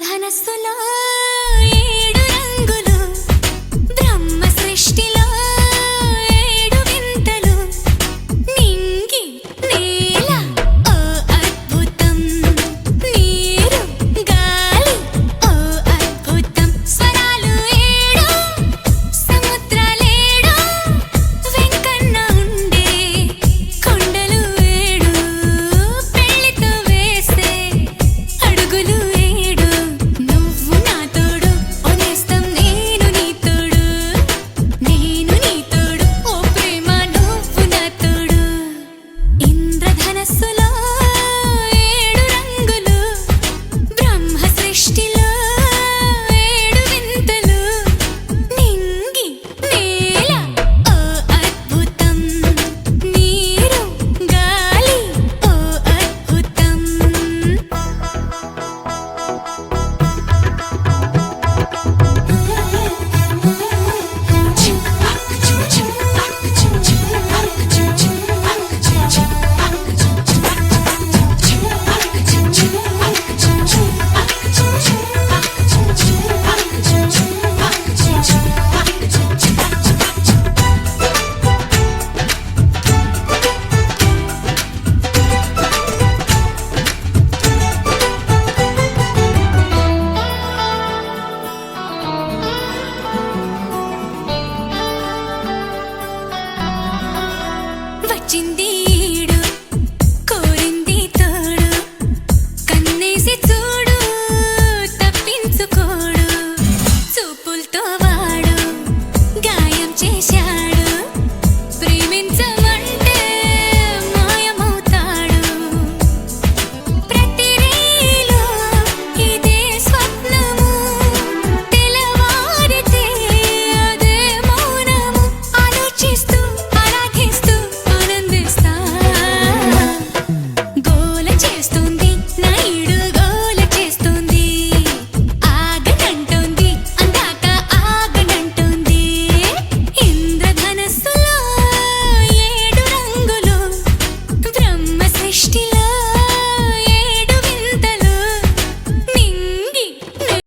ఇంద్రధనస్సులో ఏడు రంగులు, బ్రహ్మ సృష్టిలో ఏడు వింతలు, నింగి నేల ఓ అద్భుతం, నీరు గాలి ఓ అద్భుతం, స్వరాలు ఏడు సముద్రాలేడు, వెంకన్న ఉండే కొండలు ఏడు, పెళ్లితో వేసే అడుగులు ఏడు, నువ్వు నా తోడు ఓనేస్తం, నేను నీ తోడు, నేను నీ తోడు ఓ ప్రేమ నువ్వు నా తోడు. ఇంద్రధనస్సులో ఏడు రంగులు, బ్రహ్మ సృష్టిలో ఏడు వింతలు, నింగి నేల ఓ అద్భుతం, నీరు గాలి ఓ అద్భుతం.